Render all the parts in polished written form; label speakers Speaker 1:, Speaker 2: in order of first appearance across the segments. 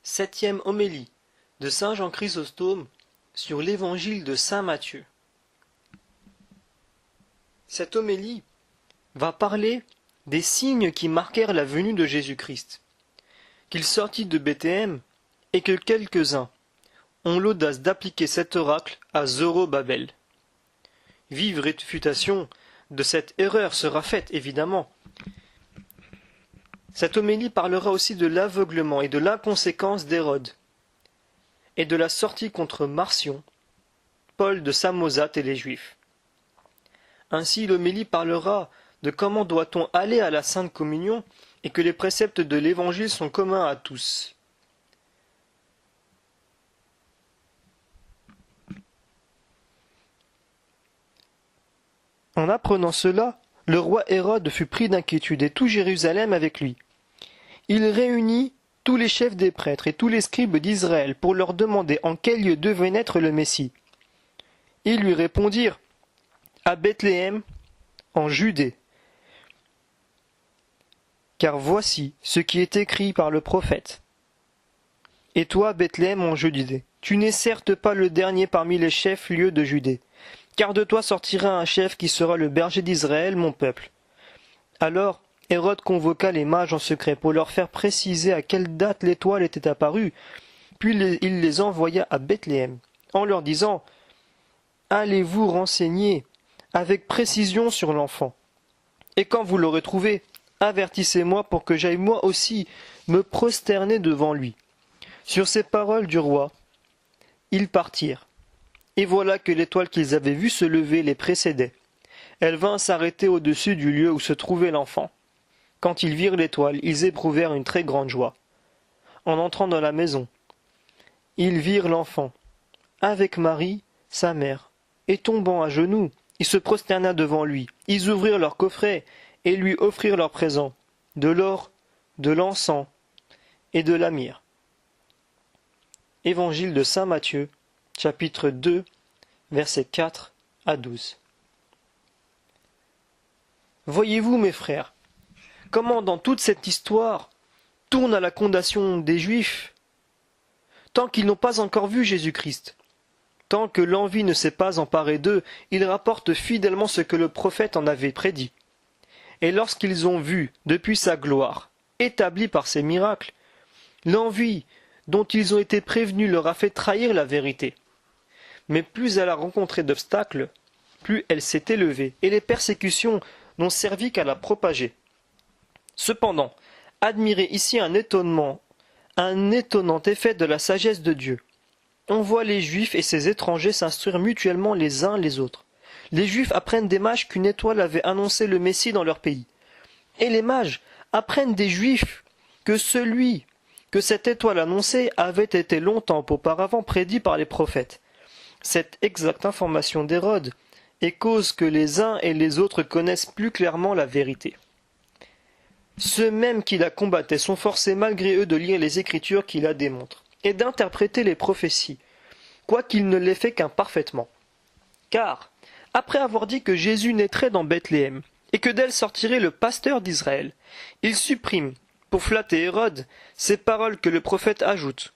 Speaker 1: Septième homélie de saint Jean Chrysostome sur l'évangile de saint Matthieu. Cette homélie va parler des signes qui marquèrent la venue de Jésus-Christ, qu'il sortit de Bethléem et que quelques-uns ont l'audace d'appliquer cet oracle à Zorobabel. Vive réfutation de cette erreur sera faite, évidemment. Cette homélie parlera aussi de l'aveuglement et de l'inconséquence d'Hérode, et de la sortie contre Marcion, Paul de Samosate et les Juifs. Ainsi l'homélie parlera de comment doit-on aller à la Sainte Communion et que les préceptes de l'Évangile sont communs à tous. En apprenant cela, le roi Hérode fut pris d'inquiétude et tout Jérusalem avec lui. Il réunit tous les chefs des prêtres et tous les scribes d'Israël pour leur demander en quel lieu devait naître le Messie. Ils lui répondirent « À Bethléem, en Judée. Car voici ce qui est écrit par le prophète. Et toi, Bethléem, en Judée, tu n'es certes pas le dernier parmi les chefs-lieux de Judée, car de toi sortira un chef qui sera le berger d'Israël, mon peuple. » Alors Hérode convoqua les mages en secret pour leur faire préciser à quelle date l'étoile était apparue, puis il les envoya à Bethléem, en leur disant « Allez-vous renseigner avec précision sur l'enfant, et quand vous l'aurez trouvé, avertissez-moi pour que j'aille moi aussi me prosterner devant lui. » Sur ces paroles du roi, ils partirent, et voilà que l'étoile qu'ils avaient vue se lever les précédait. Elle vint s'arrêter au-dessus du lieu où se trouvait l'enfant. Quand ils virent l'étoile, ils éprouvèrent une très grande joie. En entrant dans la maison, ils virent l'enfant, avec Marie, sa mère, et tombant à genoux, ils se prosterna devant lui. Ils ouvrirent leur coffret et lui offrirent leurs présents, de l'or, de l'encens et de la myrrhe. Évangile de saint Matthieu, chapitre 2, versets 4 à 12. Voyez-vous, mes frères, comment dans toute cette histoire tourne à la condamnation des Juifs, tant qu'ils n'ont pas encore vu Jésus-Christ. Tant que l'envie ne s'est pas emparée d'eux, ils rapportent fidèlement ce que le prophète en avait prédit. Et lorsqu'ils ont vu, depuis sa gloire, établie par ses miracles, l'envie dont ils ont été prévenus leur a fait trahir la vérité. Mais plus elle a rencontré d'obstacles, plus elle s'est élevée, et les persécutions n'ont servi qu'à la propager. Cependant, admirez ici un étonnement, un étonnant effet de la sagesse de Dieu. On voit les Juifs et ces étrangers s'instruire mutuellement les uns les autres. Les Juifs apprennent des mages qu'une étoile avait annoncé le Messie dans leur pays. Et les mages apprennent des Juifs que celui que cette étoile annonçait avait été longtemps auparavant prédit par les prophètes. Cette exacte information d'Hérode est cause que les uns et les autres connaissent plus clairement la vérité. Ceux mêmes qui la combattaient sont forcés malgré eux de lire les Écritures qui la démontrent, et d'interpréter les prophéties, quoiqu'ils ne l'aient fait qu'imparfaitement. Car, après avoir dit que Jésus naîtrait dans Bethléem, et que d'elle sortirait le pasteur d'Israël, ils suppriment, pour flatter Hérode, ces paroles que le prophète ajoute.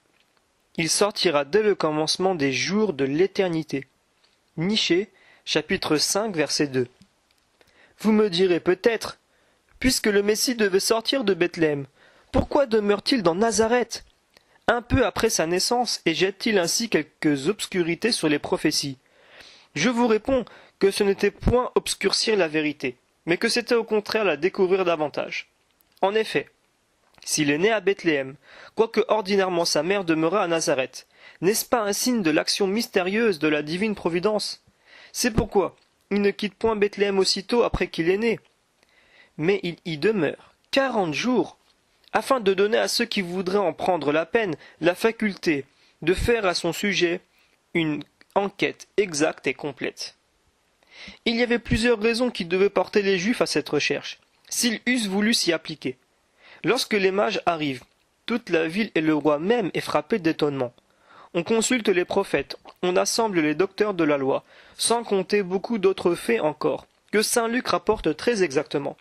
Speaker 1: Il sortira dès le commencement des jours de l'éternité. Michée, chapitre 5, verset 2. Vous me direz peut-être, puisque le Messie devait sortir de Bethléem, pourquoi demeure-t-il dans Nazareth, un peu après sa naissance, et jette-t-il ainsi quelques obscurités sur les prophéties? Je vous réponds que ce n'était point obscurcir la vérité, mais que c'était au contraire la découvrir davantage. En effet, s'il est né à Bethléem, quoique ordinairement sa mère demeura à Nazareth, n'est-ce pas un signe de l'action mystérieuse de la divine providence? C'est pourquoi il ne quitte point Bethléem aussitôt après qu'il est né, mais il y demeure 40 jours, afin de donner à ceux qui voudraient en prendre la peine la faculté de faire à son sujet une enquête exacte et complète. Il y avait plusieurs raisons qui devaient porter les Juifs à cette recherche, s'ils eussent voulu s'y appliquer. Lorsque les mages arrivent, toute la ville et le roi même est frappé d'étonnement. On consulte les prophètes, on assemble les docteurs de la loi, sans compter beaucoup d'autres faits encore, que saint Luc rapporte très exactement.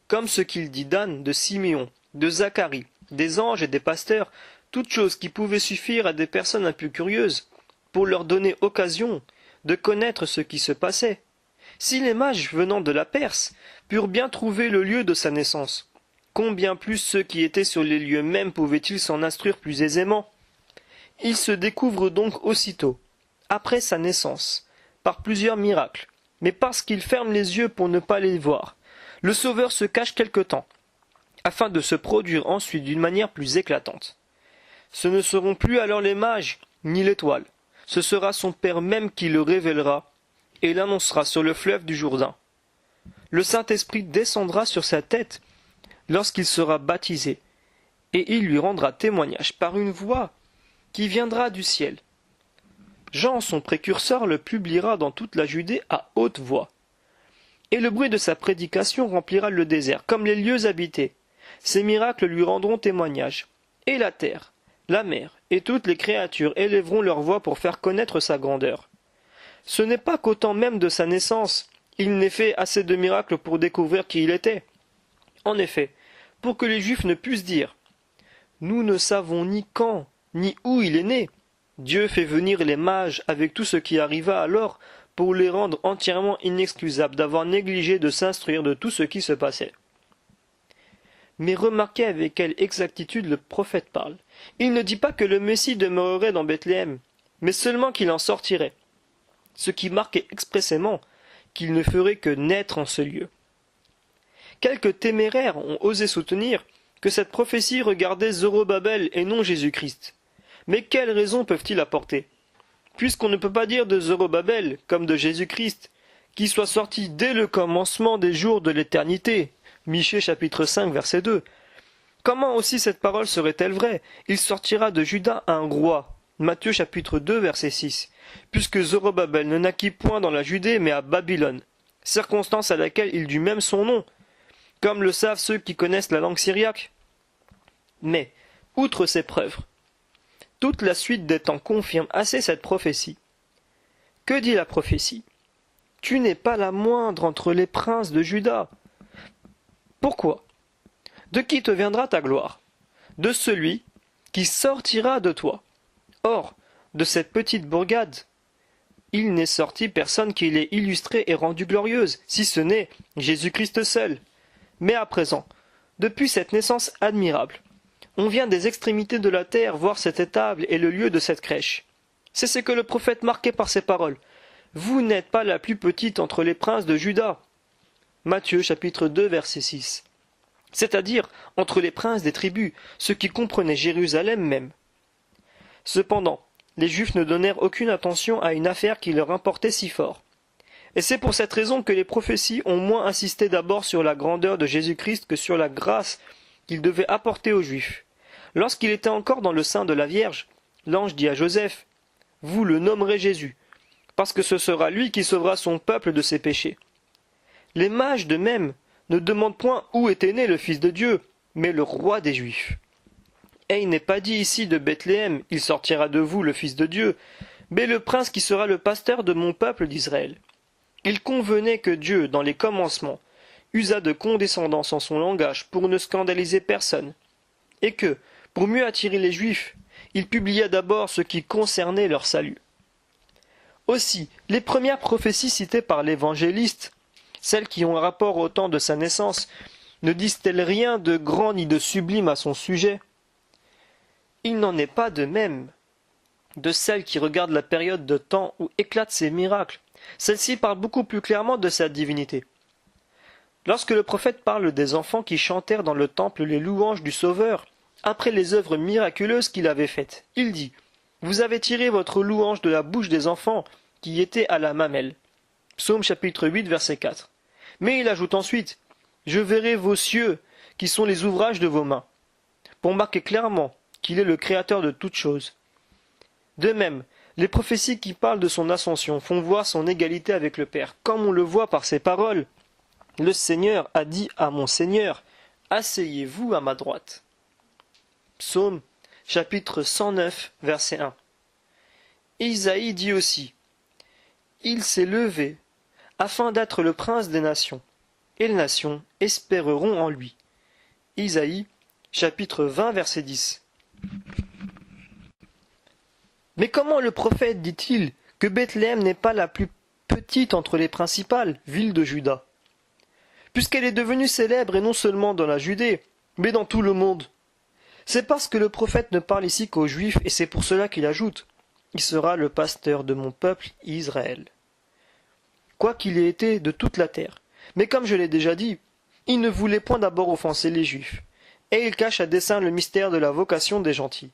Speaker 1: Comme ce qu'il dit d'Anne, de Siméon, de Zacharie, des anges et des pasteurs, toute chose qui pouvait suffire à des personnes un peu curieuses, pour leur donner occasion de connaître ce qui se passait. Si les mages venant de la Perse purent bien trouver le lieu de sa naissance, combien plus ceux qui étaient sur les lieux mêmes pouvaient-ils s'en instruire plus aisément? Il se découvre donc aussitôt, après sa naissance, par plusieurs miracles, mais parce qu'il ferme les yeux pour ne pas les voir. Le Sauveur se cache quelque temps, afin de se produire ensuite d'une manière plus éclatante. Ce ne seront plus alors les mages, ni l'étoile, ce sera son Père même qui le révélera, et l'annoncera sur le fleuve du Jourdain. Le Saint-Esprit descendra sur sa tête lorsqu'il sera baptisé, et il lui rendra témoignage par une voix qui viendra du ciel. Jean, son précurseur, le publiera dans toute la Judée à haute voix. Et le bruit de sa prédication remplira le désert, comme les lieux habités. Ces miracles lui rendront témoignage. Et la terre, la mer, et toutes les créatures élèveront leur voix pour faire connaître sa grandeur. Ce n'est pas qu'au temps même de sa naissance, il n'ait fait assez de miracles pour découvrir qui il était. En effet, pour que les Juifs ne puissent dire « Nous ne savons ni quand, ni où il est né », Dieu fait venir les mages avec tout ce qui arriva alors pour les rendre entièrement inexcusables d'avoir négligé de s'instruire de tout ce qui se passait. Mais remarquez avec quelle exactitude le prophète parle. Il ne dit pas que le Messie demeurerait dans Bethléem, mais seulement qu'il en sortirait, ce qui marquait expressément qu'il ne ferait que naître en ce lieu. Quelques téméraires ont osé soutenir que cette prophétie regardait Zorobabel et non Jésus-Christ. Mais quelles raisons peuvent-ils apporter? Puisqu'on ne peut pas dire de Zorobabel, comme de Jésus-Christ, qui soit sorti dès le commencement des jours de l'éternité. Michée chapitre 5 verset 2. Comment aussi cette parole serait-elle vraie? Il sortira de Juda un roi. Matthieu chapitre 2 verset 6. Puisque Zorobabel ne naquit point dans la Judée mais à Babylone, circonstance à laquelle il dut même son nom, comme le savent ceux qui connaissent la langue syriaque. Mais, outre ces preuves, toute la suite des temps confirme assez cette prophétie. Que dit la prophétie? Tu n'es pas la moindre entre les princes de Juda. Pourquoi? De qui te viendra ta gloire? De celui qui sortira de toi. Or, de cette petite bourgade, il n'est sorti personne qui l'ait illustrée et rendue glorieuse, si ce n'est Jésus-Christ seul. Mais à présent, depuis cette naissance admirable, on vient des extrémités de la terre voir cette étable et le lieu de cette crèche. C'est ce que le prophète marquait par ces paroles. Vous n'êtes pas la plus petite entre les princes de Juda. Matthieu chapitre 2 verset 6. C'est-à-dire entre les princes des tribus, ceux qui comprenaient Jérusalem même. Cependant, les Juifs ne donnèrent aucune attention à une affaire qui leur importait si fort. Et c'est pour cette raison que les prophéties ont moins insisté d'abord sur la grandeur de Jésus-Christ que sur la grâce qu'il devait apporter aux Juifs. Lorsqu'il était encore dans le sein de la Vierge, l'ange dit à Joseph, « Vous le nommerez Jésus, parce que ce sera lui qui sauvera son peuple de ses péchés. » Les mages de même ne demandent point où était né le Fils de Dieu, mais le roi des Juifs. Et il n'est pas dit ici de Bethléem, il sortira de vous le Fils de Dieu, mais le prince qui sera le pasteur de mon peuple d'Israël. Il convenait que Dieu, dans les commencements, usât de condescendance en son langage pour ne scandaliser personne, et que, pour mieux attirer les Juifs, il publia d'abord ce qui concernait leur salut. Aussi, les premières prophéties citées par l'évangéliste, celles qui ont rapport au temps de sa naissance, ne disent-elles rien de grand ni de sublime à son sujet? Il n'en est pas de même de celles qui regardent la période de temps où éclatent ses miracles. Celle-ci parle beaucoup plus clairement de sa divinité. Lorsque le prophète parle des enfants qui chantèrent dans le temple les louanges du Sauveur, après les œuvres miraculeuses qu'il avait faites, il dit « Vous avez tiré votre louange de la bouche des enfants qui étaient à la mamelle. » Psaume chapitre 8, verset 4. Mais il ajoute ensuite « Je verrai vos cieux, qui sont les ouvrages de vos mains. » pour marquer clairement qu'il est le créateur de toutes choses. De même, les prophéties qui parlent de son ascension font voir son égalité avec le Père, comme on le voit par ces paroles. Le Seigneur a dit à mon Seigneur, « Asseyez-vous à ma droite. » Psaume, chapitre 109, verset 1. Isaïe dit aussi, « Il s'est levé, afin d'être le prince des nations, et les nations espéreront en lui. » Isaïe, chapitre 20, verset 10. Mais comment le prophète dit-il que Bethléem n'est pas la plus petite entre les principales villes de Juda, puisqu'elle est devenue célèbre et non seulement dans la Judée, mais dans tout le monde? C'est parce que le prophète ne parle ici qu'aux Juifs, et c'est pour cela qu'il ajoute « Il sera le pasteur de mon peuple Israël », quoiqu'il ait été de toute la terre. Mais comme je l'ai déjà dit, il ne voulait point d'abord offenser les Juifs, et il cache à dessein le mystère de la vocation des gentils.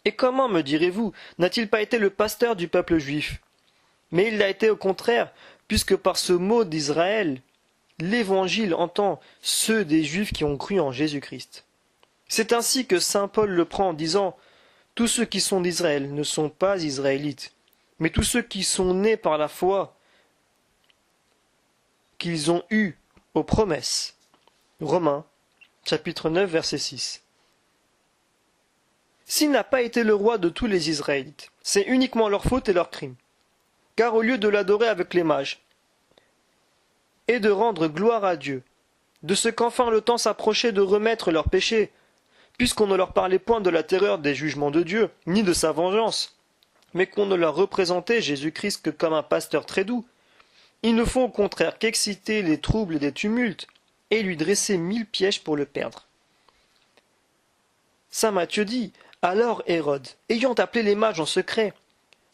Speaker 1: Et comment, me direz-vous, n'a-t-il pas été le pasteur du peuple juif? Mais il l'a été au contraire, puisque par ce mot d'Israël, l'Évangile entend ceux des Juifs qui ont cru en Jésus-Christ. C'est ainsi que saint Paul le prend en disant « Tous ceux qui sont d'Israël ne sont pas israélites, mais tous ceux qui sont nés par la foi qu'ils ont eu aux promesses. » Romains, chapitre 9, verset 6. S'il n'a pas été le roi de tous les Israélites, c'est uniquement leur faute et leur crime. Car au lieu de l'adorer avec les mages, et de rendre gloire à Dieu, de ce qu'enfin le temps s'approchait de remettre leurs péchés, puisqu'on ne leur parlait point de la terreur des jugements de Dieu, ni de sa vengeance, mais qu'on ne leur représentait Jésus-Christ que comme un pasteur très doux, ils ne font au contraire qu'exciter les troubles des tumultes, et lui dresser 1000 pièges pour le perdre. Saint Matthieu dit « Alors Hérode, ayant appelé les mages en secret,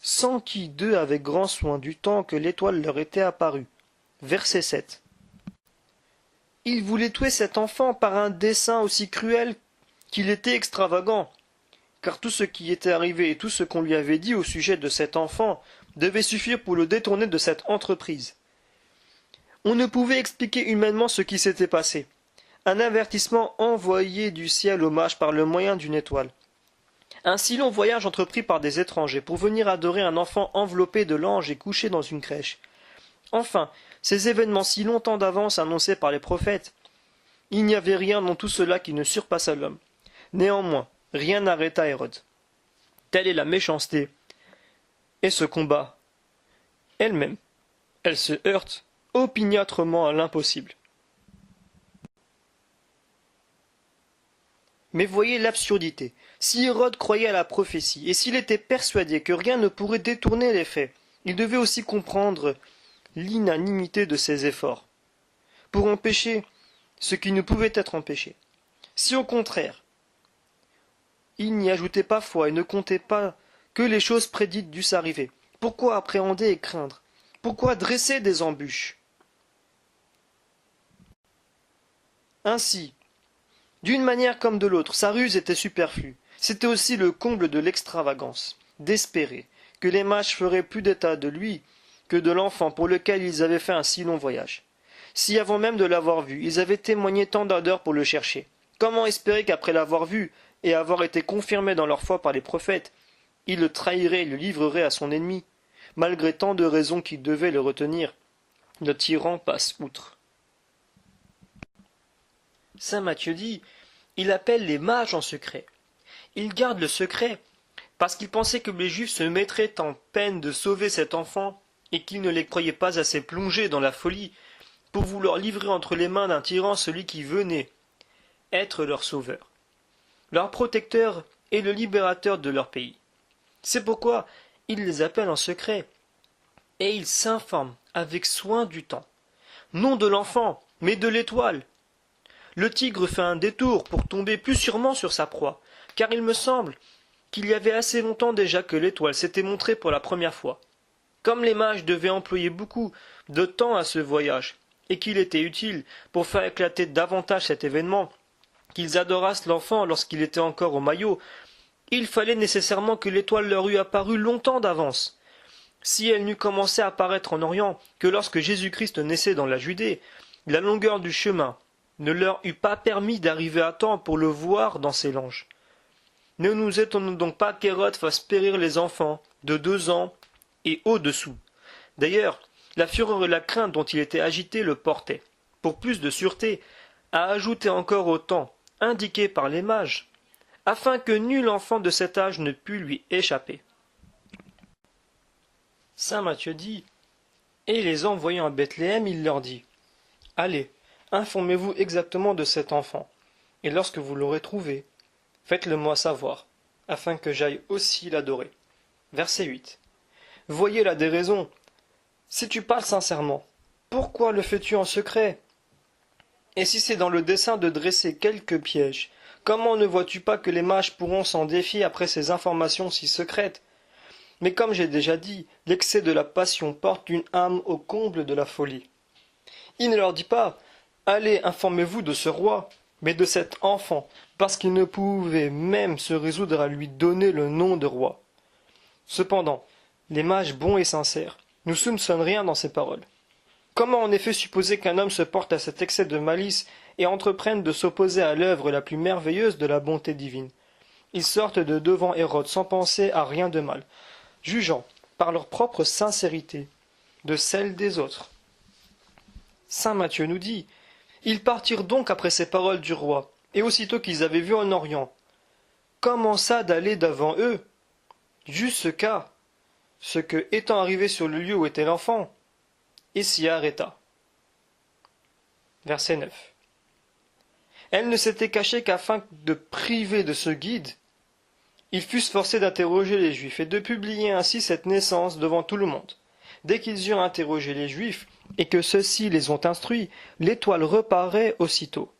Speaker 1: s'enquit d'eux avec grand soin du temps que l'étoile leur était apparue. » Verset 7. Il voulait tuer cet enfant par un dessein aussi cruel qu'il était extravagant, car tout ce qui était arrivé et tout ce qu'on lui avait dit au sujet de cet enfant devait suffire pour le détourner de cette entreprise. On ne pouvait expliquer humainement ce qui s'était passé. Un avertissement envoyé du ciel aux mages par le moyen d'une étoile. Un si long voyage entrepris par des étrangers pour venir adorer un enfant enveloppé de l'ange et couché dans une crèche. Enfin, ces événements si longtemps d'avance annoncés par les prophètes. Il n'y avait rien dans tout cela qui ne surpassât l'homme. Néanmoins, rien n'arrêta Hérode. Telle est la méchanceté. Et ce combat, elle-même, elle se heurte opiniâtrement à l'impossible. Mais voyez l'absurdité. Si Hérode croyait à la prophétie, et s'il était persuadé que rien ne pourrait détourner les faits, il devait aussi comprendre l'inanimité de ses efforts, pour empêcher ce qui ne pouvait être empêché. Si au contraire, il n'y ajoutait pas foi et ne comptait pas que les choses prédites dussent arriver, pourquoi appréhender et craindre? Pourquoi dresser des embûches? Ainsi, d'une manière comme de l'autre, sa ruse était superflue. C'était aussi le comble de l'extravagance, d'espérer que les mages feraient plus d'état de lui que de l'enfant pour lequel ils avaient fait un si long voyage. Si avant même de l'avoir vu, ils avaient témoigné tant d'ardeur pour le chercher, comment espérer qu'après l'avoir vu et avoir été confirmés dans leur foi par les prophètes, ils le trahiraient et le livreraient à son ennemi, malgré tant de raisons qui devaient le retenir? Le tyran passe outre. Saint Matthieu dit, il appelle les mages en secret. Il garde le secret, parce qu'il pensait que les Juifs se mettraient en peine de sauver cet enfant, et qu'il ne les croyait pas assez plongés dans la folie, pour vouloir livrer entre les mains d'un tyran celui qui venait être leur sauveur, leur protecteur et le libérateur de leur pays. C'est pourquoi il les appelle en secret, et il s'informe avec soin du temps, non de l'enfant, mais de l'étoile. Le tigre fait un détour pour tomber plus sûrement sur sa proie, car il me semble qu'il y avait assez longtemps déjà que l'étoile s'était montrée pour la première fois. Comme les mages devaient employer beaucoup de temps à ce voyage, et qu'il était utile, pour faire éclater davantage cet événement, qu'ils adorassent l'enfant lorsqu'il était encore au maillot, il fallait nécessairement que l'étoile leur eût apparu longtemps d'avance. Si elle n'eût commencé à apparaître en Orient que lorsque Jésus-Christ naissait dans la Judée, la longueur du chemin ne leur eût pas permis d'arriver à temps pour le voir dans ses langes. Ne nous étonnons donc pas qu'Hérode fasse périr les enfants de 2 ans et au-dessous. D'ailleurs, la fureur et la crainte dont il était agité le portaient, pour plus de sûreté, à ajouter encore au temps indiqué par les mages, afin que nul enfant de cet âge ne pût lui échapper. Saint Matthieu dit, et les envoyant à Bethléem, il leur dit, allez, informez-vous exactement de cet enfant, et lorsque vous l'aurez trouvé, faites-le moi savoir, afin que j'aille aussi l'adorer. Verset 8. Voyez la déraison. Si tu parles sincèrement, pourquoi le fais-tu en secret? Et si c'est dans le dessein de dresser quelques pièges, comment ne vois-tu pas que les mages pourront s'en défier après ces informations si secrètes? Mais comme j'ai déjà dit, l'excès de la passion porte une âme au comble de la folie. Il ne leur dit pas « Allez, informez-vous de ce roi », mais de cet enfant, parce qu'il ne pouvait même se résoudre à lui donner le nom de roi. Cependant, les mages bons et sincères ne soupçonnent rien dans ces paroles. Comment en effet supposer qu'un homme se porte à cet excès de malice et entreprenne de s'opposer à l'œuvre la plus merveilleuse de la bonté divine? Ils sortent de devant Hérode sans penser à rien de mal, jugeant, par leur propre sincérité, de celle des autres. Saint Matthieu nous dit « Ils partirent donc après ces paroles du roi, et aussitôt qu'ils avaient vu en Orient, commença d'aller devant eux, jusqu'à ce que, étant arrivé sur le lieu où était l'enfant, et s'y arrêta. » Verset 9. Elle ne s'était cachée qu'afin de priver de ce guide, ils fussent forcés d'interroger les Juifs et de publier ainsi cette naissance devant tout le monde. Dès qu'ils eurent interrogé les Juifs, et que ceux-ci les ont instruits, l'étoile reparaît aussitôt.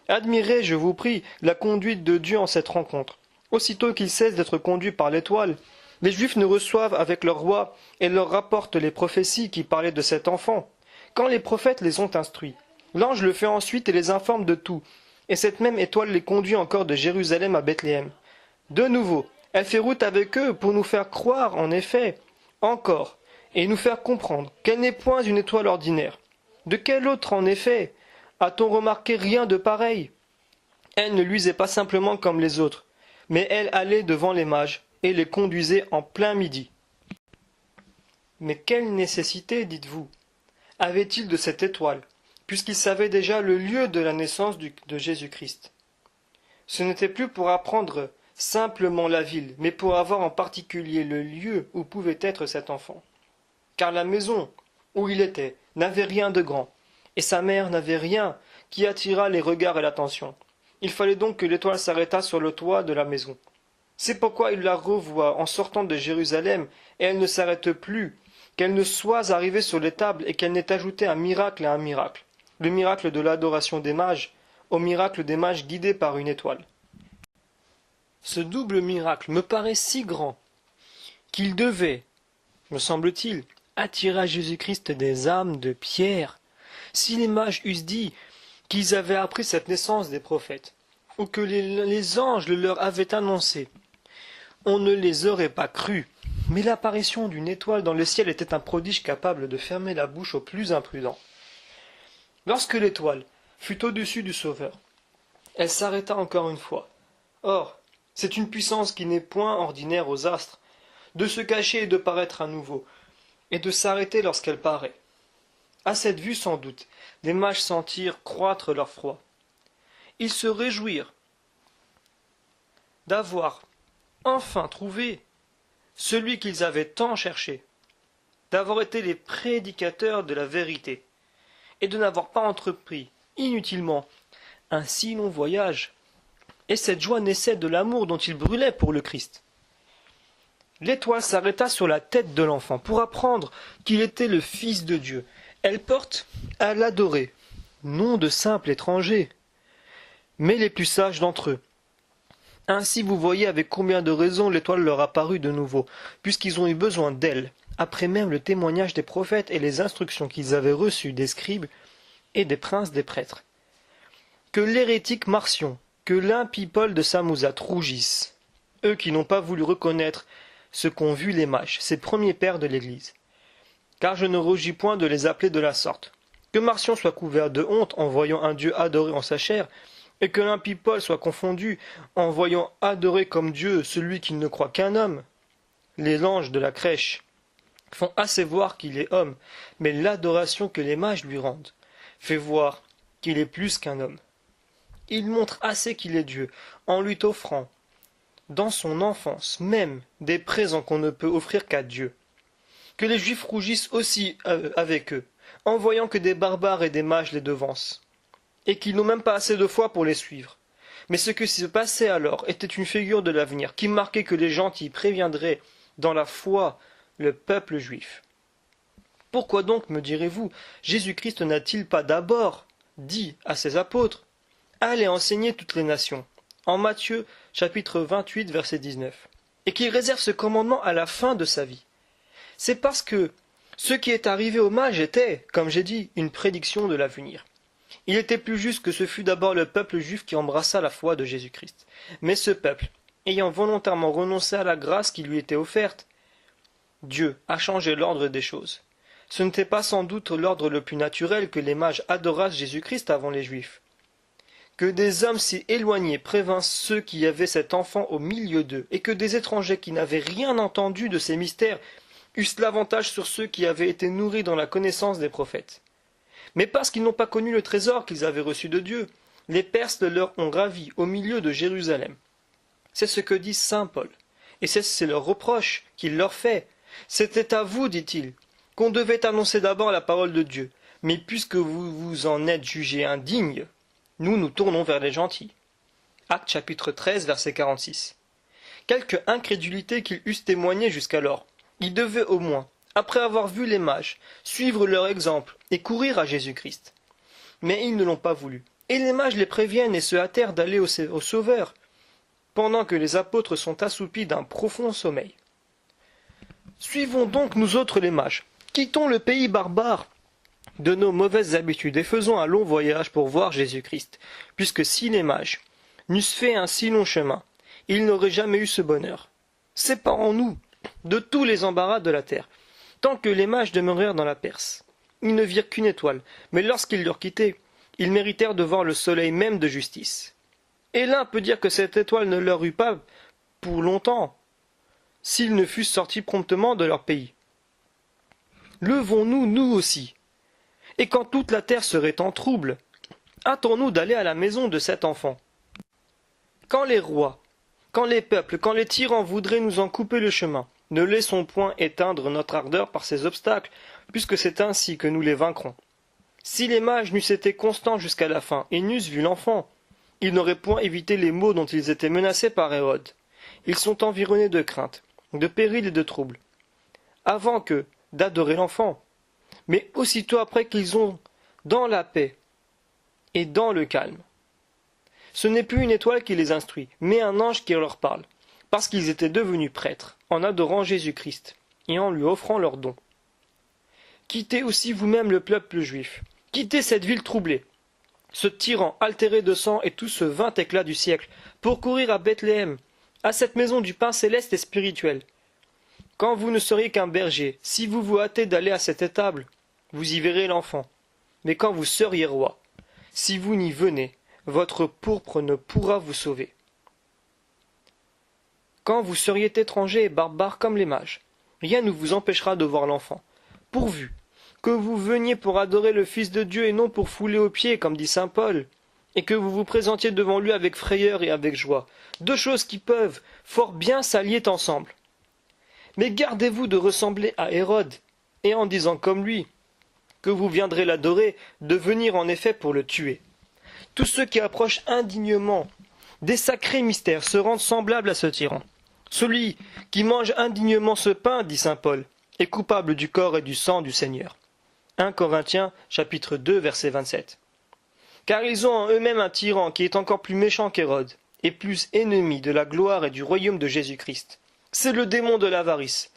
Speaker 1: Admirez, je vous prie, la conduite de Dieu en cette rencontre. Aussitôt qu'ils cessent d'être conduits par l'étoile, les Juifs ne reçoivent avec leur roi et leur rapportent les prophéties qui parlaient de cet enfant. Quand les prophètes les ont instruits, l'ange le fait ensuite et les informe de tout, et cette même étoile les conduit encore de Jérusalem à Bethléem. De nouveau, elle fait route avec eux pour nous faire croire, en effet, encore, et nous faire comprendre qu'elle n'est point une étoile ordinaire. De quelle autre, en effet, a-t-on remarqué rien de pareil? Elle ne luisait pas simplement comme les autres, mais elle allait devant les mages et les conduisait en plein midi. Mais quelle nécessité, dites-vous, avait-il de cette étoile, puisqu'il savait déjà le lieu de la naissance de Jésus-Christ? Ce n'était plus pour apprendre simplement la ville, mais pour avoir en particulier le lieu où pouvait être cet enfant. Car la maison où il était n'avait rien de grand, et sa mère n'avait rien qui attirât les regards et l'attention. Il fallait donc que l'étoile s'arrêtât sur le toit de la maison. C'est pourquoi il la revoit en sortant de Jérusalem, et elle ne s'arrête plus, qu'elle ne soit arrivée sur les tables et qu'elle n'ait ajouté un miracle à un miracle, le miracle de l'adoration des mages, au miracle des mages guidés par une étoile. Ce double miracle me paraît si grand qu'il devait, me semble-t-il, attirer à Jésus-Christ des âmes de pierre. Si les mages eussent dit qu'ils avaient appris cette naissance des prophètes, ou que les anges le leur avaient annoncé, on ne les aurait pas crus. Mais l'apparition d'une étoile dans le ciel était un prodige capable de fermer la bouche aux plus imprudents. Lorsque l'étoile fut au-dessus du Sauveur, elle s'arrêta encore une fois. Or, c'est une puissance qui n'est point ordinaire aux astres, de se cacher et de paraître à nouveau, et de s'arrêter lorsqu'elle paraît. À cette vue, sans doute, les mages sentirent croître leur froid. Ils se réjouirent d'avoir enfin trouvé celui qu'ils avaient tant cherché, d'avoir été les prédicateurs de la vérité, et de n'avoir pas entrepris inutilement un si long voyage. Et cette joie naissait de l'amour dont ils brûlaient pour le Christ. L'étoile s'arrêta sur la tête de l'enfant pour apprendre qu'il était le Fils de Dieu. Elle porte à l'adorer, non de simples étrangers, mais les plus sages d'entre eux. Ainsi vous voyez avec combien de raisons l'étoile leur apparut de nouveau, puisqu'ils ont eu besoin d'elle, après même le témoignage des prophètes et les instructions qu'ils avaient reçues des scribes et des princes des prêtres. Que l'hérétique Marcion, que l'impie Paul de Samosate rougissent, eux qui n'ont pas voulu reconnaître ce qu'ont vu les mages, ces premiers pères de l'Église. Car je ne rougis point de les appeler de la sorte. Que Marcion soit couvert de honte en voyant un Dieu adoré en sa chair, et que l'impie Paul soit confondu en voyant adorer comme Dieu celui qui ne croit qu'un homme. Les anges de la crèche font assez voir qu'il est homme, mais l'adoration que les mages lui rendent fait voir qu'il est plus qu'un homme. Il montre assez qu'il est Dieu, en lui offrant, dans son enfance même, des présents qu'on ne peut offrir qu'à Dieu. Que les Juifs rougissent aussi avec eux, en voyant que des barbares et des mages les devancent, et qu'ils n'ont même pas assez de foi pour les suivre. Mais ce qui se passait alors était une figure de l'avenir, qui marquait que les gentils préviendraient dans la foi le peuple juif. Pourquoi donc, me direz-vous, Jésus-Christ n'a-t-il pas d'abord dit à ses apôtres « Allez enseigner toutes les nations » en Matthieu chapitre 28 verset 19, et qu'il réserve ce commandement à la fin de sa vie? C'est parce que ce qui est arrivé aux mages était, comme j'ai dit, une prédiction de l'avenir. Il était plus juste que ce fût d'abord le peuple juif qui embrassa la foi de Jésus-Christ. Mais ce peuple, ayant volontairement renoncé à la grâce qui lui était offerte, Dieu a changé l'ordre des choses. Ce n'était pas sans doute l'ordre le plus naturel que les mages adorassent Jésus-Christ avant les Juifs. Que des hommes si éloignés prévinssent ceux qui avaient cet enfant au milieu d'eux, et que des étrangers qui n'avaient rien entendu de ces mystères eussent l'avantage sur ceux qui avaient été nourris dans la connaissance des prophètes. Mais parce qu'ils n'ont pas connu le trésor qu'ils avaient reçu de Dieu, les Perses le leur ont ravi au milieu de Jérusalem. C'est ce que dit saint Paul, et c'est leur reproche qu'il leur fait. C'était à vous, dit-il, qu'on devait annoncer d'abord la parole de Dieu, mais puisque vous vous en êtes jugés indignes, nous tournons vers les gentils. Actes chapitre 13, verset 46. Quelque incrédulité qu'ils eussent témoigné jusqu'alors, ils devaient au moins, après avoir vu les mages, suivre leur exemple et courir à Jésus-Christ. Mais ils ne l'ont pas voulu, et les mages les préviennent et se hâtèrent d'aller au Sauveur, pendant que les apôtres sont assoupis d'un profond sommeil. Suivons donc nous autres les mages, quittons le pays barbare de nos mauvaises habitudes et faisons un long voyage pour voir Jésus-Christ, puisque si les mages n'eussent fait un si long chemin, ils n'auraient jamais eu ce bonheur. Séparons-nous de tous les embarras de la terre. Tant que les mages demeurèrent dans la Perse, ils ne virent qu'une étoile, mais lorsqu'ils l'eurent quittée, ils méritèrent de voir le soleil même de justice. Et l'un peut dire que cette étoile ne leur eut pas pour longtemps, s'ils ne fussent sortis promptement de leur pays. Levons-nous, nous aussi, et quand toute la terre serait en trouble, hâtons-nous d'aller à la maison de cet enfant. Quand les rois, quand les peuples, quand les tyrans voudraient nous en couper le chemin, ne laissons point éteindre notre ardeur par ces obstacles, puisque c'est ainsi que nous les vaincrons. Si les mages n'eussent été constants jusqu'à la fin et n'eussent vu l'enfant, ils n'auraient point évité les maux dont ils étaient menacés par Hérode. Ils sont environnés de craintes, de périls et de troubles, avant que d'adorer l'enfant, mais aussitôt après qu'ils ont dans la paix et dans le calme. Ce n'est plus une étoile qui les instruit, mais un ange qui leur parle, parce qu'ils étaient devenus prêtres, en adorant Jésus-Christ, et en lui offrant leurs dons. Quittez aussi vous-même le peuple juif, quittez cette ville troublée, ce tyran altéré de sang et tout ce vain éclat du siècle, pour courir à Bethléem, à cette maison du pain céleste et spirituel. Quand vous ne seriez qu'un berger, si vous vous hâtez d'aller à cette étable, vous y verrez l'enfant. Mais quand vous seriez roi, si vous n'y venez, votre pourpre ne pourra vous sauver. Quand vous seriez étranger et barbare comme les mages, rien ne vous empêchera de voir l'enfant, pourvu que vous veniez pour adorer le Fils de Dieu et non pour fouler aux pieds, comme dit saint Paul, et que vous vous présentiez devant lui avec frayeur et avec joie, deux choses qui peuvent fort bien s'allier ensemble. Mais gardez-vous de ressembler à Hérode, et en disant comme lui, que vous viendrez l'adorer, de venir en effet pour le tuer. Tous ceux qui approchent indignement des sacrés mystères se rendent semblables à ce tyran. Celui qui mange indignement ce pain, dit saint Paul, est coupable du corps et du sang du Seigneur. 1 Corinthiens chapitre 2 verset 27. Car ils ont en eux-mêmes un tyran qui est encore plus méchant qu'Hérode, et plus ennemi de la gloire et du royaume de Jésus-Christ. C'est le démon de l'avarice.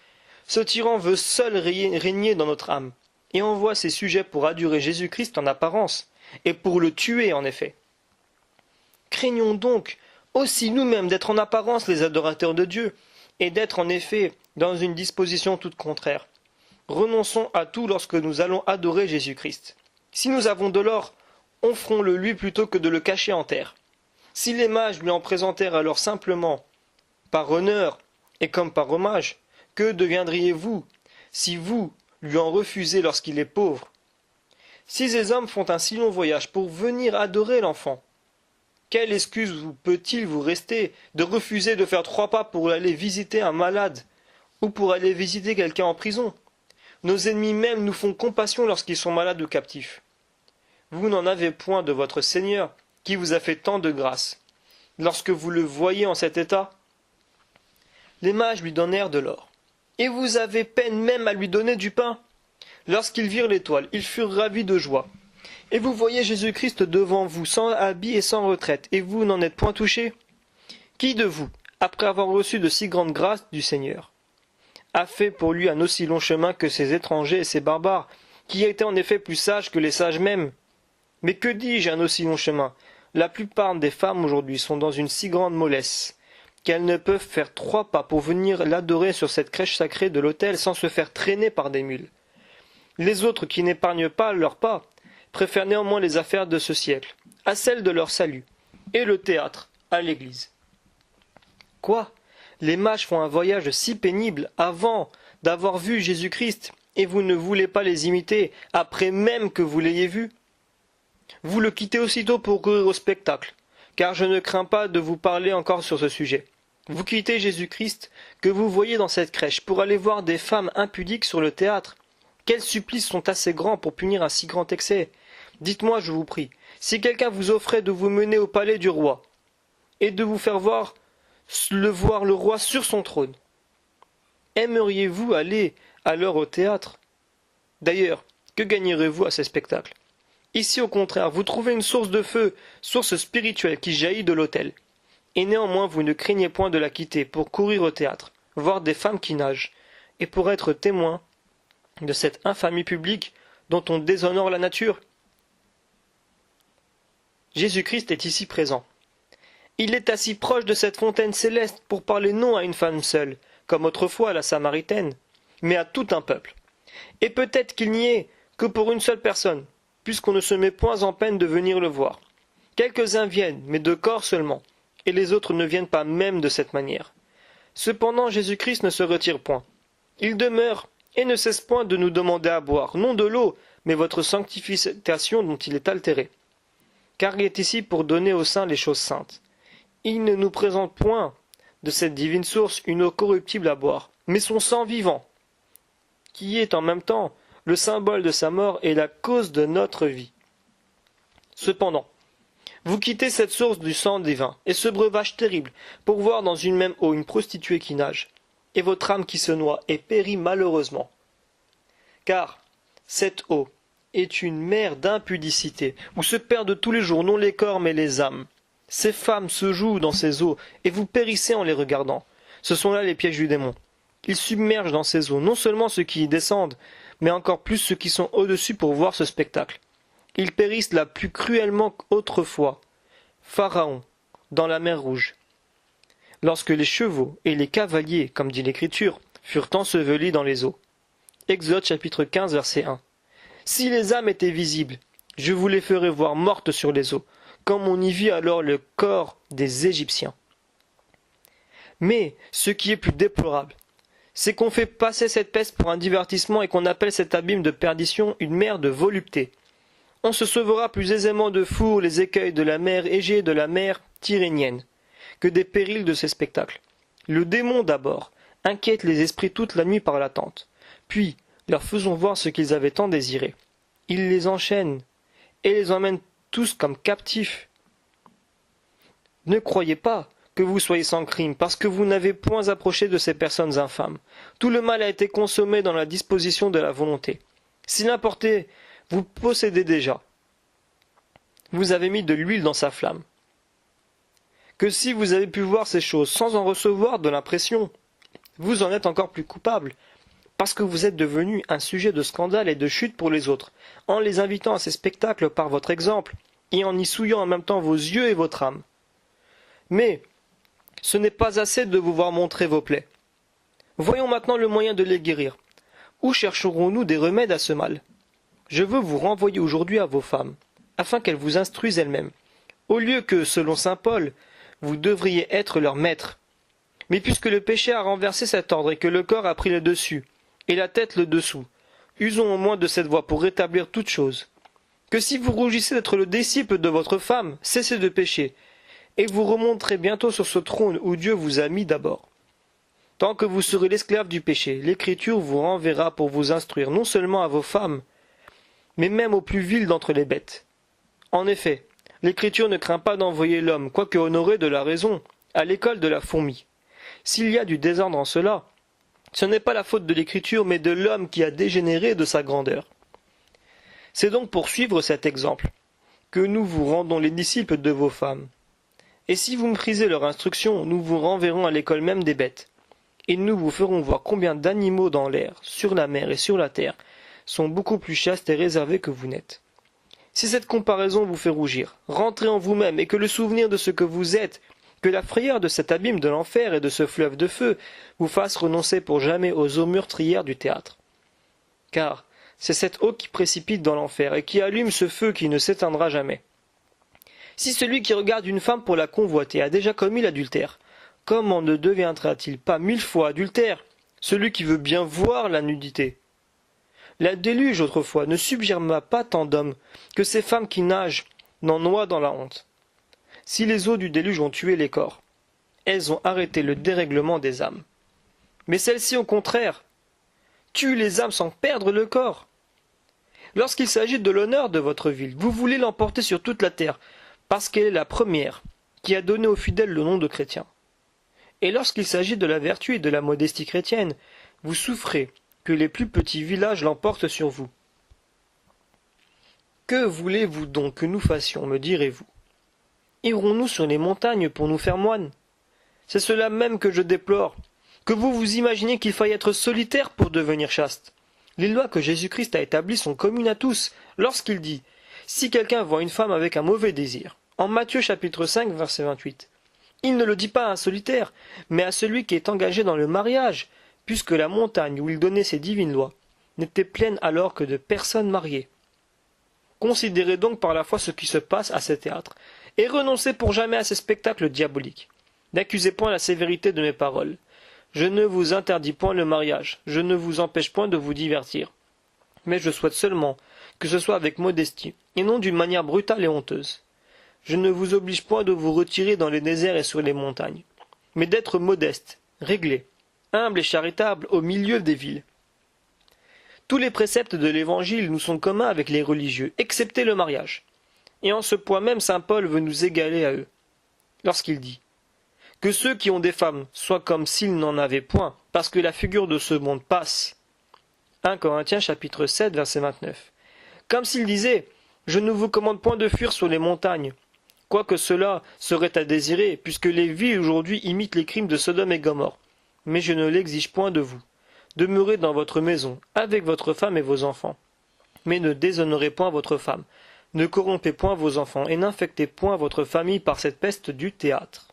Speaker 1: Ce tyran veut seul régner dans notre âme, et envoie ses sujets pour adorer Jésus-Christ en apparence, et pour le tuer en effet. Craignons donc aussi nous-mêmes d'être en apparence les adorateurs de Dieu, et d'être en effet dans une disposition toute contraire. Renonçons à tout lorsque nous allons adorer Jésus-Christ. Si nous avons de l'or, offrons-le lui plutôt que de le cacher en terre. Si les mages lui en présentèrent alors simplement, par honneur et comme par hommage, que deviendriez-vous si vous lui en refusez lorsqu'il est pauvre? Si ces hommes font un si long voyage pour venir adorer l'enfant, quelle excuse peut-il vous rester de refuser de faire 3 pas pour aller visiter un malade ou pour aller visiter quelqu'un en prison? Nos ennemis même nous font compassion lorsqu'ils sont malades ou captifs. Vous n'en avez point de votre Seigneur, qui vous a fait tant de grâce. Lorsque vous le voyez en cet état, les mages lui donnèrent de l'or. et vous avez peine même à lui donner du pain. Lorsqu'ils virent l'étoile, ils furent ravis de joie. Et vous voyez Jésus-Christ devant vous, sans habit et sans retraite, et vous n'en êtes point touché. Qui de vous, après avoir reçu de si grandes grâces du Seigneur, a fait pour lui un aussi long chemin que ces étrangers et ces barbares, qui étaient en effet plus sages que les sages mêmes? Mais que dis-je, un aussi long chemin? La plupart des femmes aujourd'hui sont dans une si grande mollesse qu'elles ne peuvent faire 3 pas pour venir l'adorer sur cette crèche sacrée de l'autel sans se faire traîner par des mules. Les autres, qui n'épargnent pas leurs pas, préfèrent néanmoins les affaires de ce siècle à celles de leur salut, et le théâtre à l'église. Quoi? Les mages font un voyage si pénible avant d'avoir vu Jésus-Christ, et vous ne voulez pas les imiter après même que vous l'ayez vu? Vous le quittez aussitôt pour courir au spectacle, car je ne crains pas de vous parler encore sur ce sujet. Vous quittez Jésus-Christ que vous voyez dans cette crèche pour aller voir des femmes impudiques sur le théâtre. Quels supplices sont assez grands pour punir un si grand excès? Dites-moi, je vous prie, si quelqu'un vous offrait de vous mener au palais du roi, et de vous faire voir le roi sur son trône, aimeriez-vous aller alors au théâtre? D'ailleurs, que gagnerez-vous à ces spectacles? Ici, au contraire, vous trouvez une source de feu, source spirituelle qui jaillit de l'autel. Et néanmoins, vous ne craignez point de la quitter pour courir au théâtre, voir des femmes qui nagent, et pour être témoin de cette infamie publique dont on déshonore la nature. Jésus-Christ est ici présent. Il est assis proche de cette fontaine céleste pour parler non à une femme seule, comme autrefois à la Samaritaine, mais à tout un peuple. Et peut-être qu'il n'y est que pour une seule personne, puisqu'on ne se met point en peine de venir le voir. Quelques-uns viennent, mais de corps seulement, et les autres ne viennent pas même de cette manière. Cependant Jésus-Christ ne se retire point. Il demeure, et ne cesse point de nous demander à boire, non de l'eau, mais votre sanctification dont il est altéré. Car il est ici pour donner aux saints les choses saintes. Il ne nous présente point de cette divine source une eau corruptible à boire, mais son sang vivant, qui est en même temps le symbole de sa mort et la cause de notre vie. Cependant, vous quittez cette source du sang divin et ce breuvage terrible pour voir dans une même eau une prostituée qui nage, et votre âme qui se noie et périt malheureusement. Car cette eau est une mer d'impudicité, où se perdent tous les jours non les corps mais les âmes. Ces femmes se jouent dans ces eaux, et vous périssez en les regardant. Ce sont là les pièges du démon. Il submerge dans ces eaux non seulement ceux qui y descendent, mais encore plus ceux qui sont au-dessus pour voir ce spectacle. Ils périssent là plus cruellement qu'autrefois. Pharaon, dans la mer Rouge. Lorsque les chevaux et les cavaliers, comme dit l'Écriture, furent ensevelis dans les eaux. Exode chapitre 15, verset 1. Si les âmes étaient visibles, je vous les ferais voir mortes sur les eaux, comme on y vit alors le corps des Égyptiens. Mais ce qui est plus déplorable, c'est qu'on fait passer cette peste pour un divertissement et qu'on appelle cet abîme de perdition une mer de volupté. On se sauvera plus aisément de fourre les écueils de la mer Égée et de la mer Tyrrhénienne que des périls de ces spectacles. Le démon d'abord inquiète les esprits toute la nuit par l'attente, puis leur faisons voir ce qu'ils avaient tant désiré. Il les enchaîne et les emmène tous comme captifs. Ne croyez pas que vous soyez sans crime, parce que vous n'avez point approché de ces personnes infâmes. Tout le mal a été consommé dans la disposition de la volonté. S'il importait, vous possédez déjà. Vous avez mis de l'huile dans sa flamme. Que si vous avez pu voir ces choses sans en recevoir de l'impression, vous en êtes encore plus coupable, parce que vous êtes devenu un sujet de scandale et de chute pour les autres, en les invitant à ces spectacles par votre exemple, et en y souillant en même temps vos yeux et votre âme. Mais ce n'est pas assez de vous voir montrer vos plaies. Voyons maintenant le moyen de les guérir. Où chercherons-nous des remèdes à ce mal? Je veux vous renvoyer aujourd'hui à vos femmes, afin qu'elles vous instruisent elles-mêmes, au lieu que, selon saint Paul, vous devriez être leur maître. Mais puisque le péché a renversé cet ordre et que le corps a pris le dessus, et la tête le dessous, usons au moins de cette voie pour rétablir toute chose. Que si vous rougissez d'être le disciple de votre femme, cessez de pécher, et vous remonterez bientôt sur ce trône où Dieu vous a mis d'abord. Tant que vous serez l'esclave du péché, l'Écriture vous renverra pour vous instruire non seulement à vos femmes, mais même au plus vil d'entre les bêtes. En effet, l'Écriture ne craint pas d'envoyer l'homme, quoique honoré de la raison, à l'école de la fourmi. S'il y a du désordre en cela, Ce n'est pas la faute de l'Écriture, mais de l'homme qui a dégénéré de sa grandeur. C'est donc pour suivre cet exemple que nous vous rendons les disciples de vos femmes. Et si vous méprisez leur instruction, nous vous renverrons à l'école même des bêtes. Et nous vous ferons voir combien d'animaux dans l'air, sur la mer et sur la terre, sont beaucoup plus chastes et réservés que vous n'êtes. Si cette comparaison vous fait rougir, rentrez en vous-même et que le souvenir de ce que vous êtes, que la frayeur de cet abîme de l'enfer et de ce fleuve de feu vous fasse renoncer pour jamais aux eaux meurtrières du théâtre. Car c'est cette eau qui précipite dans l'enfer et qui allume ce feu qui ne s'éteindra jamais. Si celui qui regarde une femme pour la convoiter a déjà commis l'adultère, comment ne deviendra-t-il pas 1000 fois adultère celui qui veut bien voir la nudité? La déluge autrefois ne submergea pas tant d'hommes que ces femmes qui nagent n'en noient dans la honte. Si les eaux du déluge ont tué les corps, elles ont arrêté le dérèglement des âmes. Mais celles-ci, au contraire, tuent les âmes sans perdre le corps. Lorsqu'il s'agit de l'honneur de votre ville, vous voulez l'emporter sur toute la terre, parce qu'elle est la première qui a donné aux fidèles le nom de chrétiens. Et lorsqu'il s'agit de la vertu et de la modestie chrétienne, vous souffrez que les plus petits villages l'emportent sur vous. Que voulez-vous donc que nous fassions, me direz-vous? Irons-nous sur les montagnes pour nous faire moines? C'est cela même que je déplore, que vous vous imaginez qu'il faille être solitaire pour devenir chaste. Les lois que Jésus-Christ a établies sont communes à tous, lorsqu'il dit « Si quelqu'un voit une femme avec un mauvais désir », en Matthieu chapitre 5, verset 28, il ne le dit pas à un solitaire, mais à celui qui est engagé dans le mariage, puisque la montagne où il donnait ses divines lois n'était pleine alors que de personnes mariées. Considérez donc par la foi ce qui se passe à ces théâtres, et renoncez pour jamais à ces spectacles diaboliques. N'accusez point la sévérité de mes paroles. Je ne vous interdis point le mariage, je ne vous empêche point de vous divertir. Mais je souhaite seulement que ce soit avec modestie, et non d'une manière brutale et honteuse. Je ne vous oblige point de vous retirer dans les déserts et sur les montagnes, mais d'être modeste, réglé, humble et charitable au milieu des villes. Tous les préceptes de l'Évangile nous sont communs avec les religieux, excepté le mariage. Et en ce point même saint Paul veut nous égaler à eux, lorsqu'il dit « Que ceux qui ont des femmes soient comme s'ils n'en avaient point, parce que la figure de ce monde passe. » 1 Corinthiens chapitre 7, verset 29. Comme s'il disait « Je ne vous commande point de fuir sur les montagnes, quoique cela serait à désirer, puisque les villes aujourd'hui imitent les crimes de Sodome et Gomorrhe. Mais je ne l'exige point de vous. Demeurez dans votre maison, avec votre femme et vos enfants. Mais ne déshonorez point votre femme, ne corrompez point vos enfants, et n'infectez point votre famille par cette peste du théâtre. »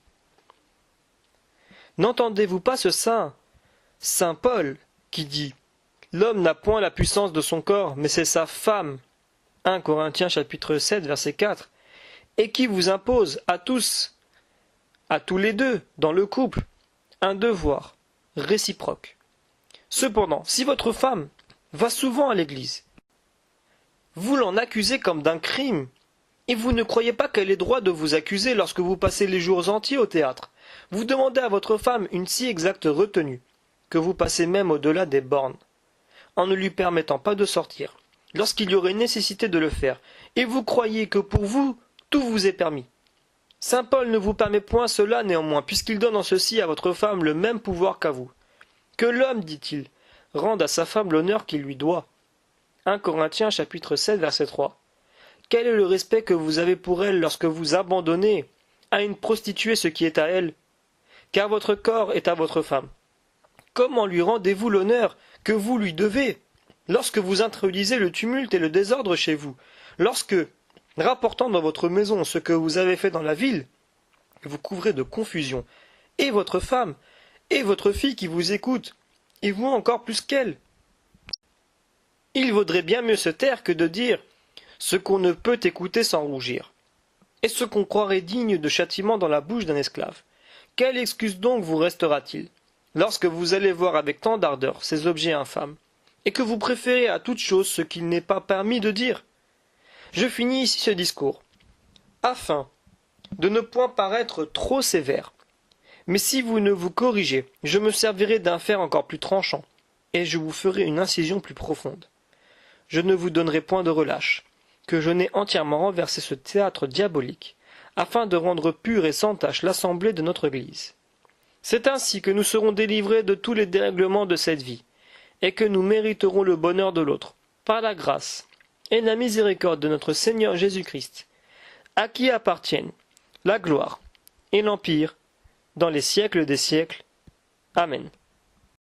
Speaker 1: N'entendez-vous pas ce saint Paul, qui dit « L'homme n'a point la puissance de son corps, mais c'est sa femme. » 1 Corinthiens chapitre 7, verset 4. Et qui vous impose à tous, à tous les deux, dans le couple, un devoir réciproque. Cependant, si votre femme va souvent à l'église, vous l'en accusez comme d'un crime, et vous ne croyez pas qu'elle ait droit de vous accuser lorsque vous passez les jours entiers au théâtre. Vous demandez à votre femme une si exacte retenue, que vous passez même au-delà des bornes, en ne lui permettant pas de sortir, lorsqu'il y aurait nécessité de le faire, et vous croyez que pour vous, tout vous est permis. Saint Paul ne vous permet point cela néanmoins, puisqu'il donne en ceci à votre femme le même pouvoir qu'à vous. Que l'homme, dit-il, rende à sa femme l'honneur qu'il lui doit. 1 Corinthiens chapitre 7, verset 3. Quel est le respect que vous avez pour elle lorsque vous abandonnez à une prostituée ce qui est à elle? Car votre corps est à votre femme. Comment lui rendez-vous l'honneur que vous lui devez lorsque vous introduisez le tumulte et le désordre chez vous, lorsque, rapportant dans votre maison ce que vous avez fait dans la ville, vous couvrez de confusion, et votre femme, et votre fille qui vous écoute, et vous encore plus qu'elle? Il vaudrait bien mieux se taire que de dire ce qu'on ne peut écouter sans rougir, et ce qu'on croirait digne de châtiment dans la bouche d'un esclave. Quelle excuse donc vous restera-t-il, lorsque vous allez voir avec tant d'ardeur ces objets infâmes, et que vous préférez à toute chose ce qu'il n'est pas permis de dire? Je finis ici ce discours, afin de ne point paraître trop sévère. Mais si vous ne vous corrigez, je me servirai d'un fer encore plus tranchant, et je vous ferai une incision plus profonde. Je ne vous donnerai point de relâche, que je n'ai entièrement renversé ce théâtre diabolique, afin de rendre pure et sans tache l'assemblée de notre Église. C'est ainsi que nous serons délivrés de tous les dérèglements de cette vie, et que nous mériterons le bonheur de l'autre, par la grâce et la miséricorde de notre Seigneur Jésus-Christ, à qui appartiennent la gloire et l'empire dans les siècles des siècles. Amen.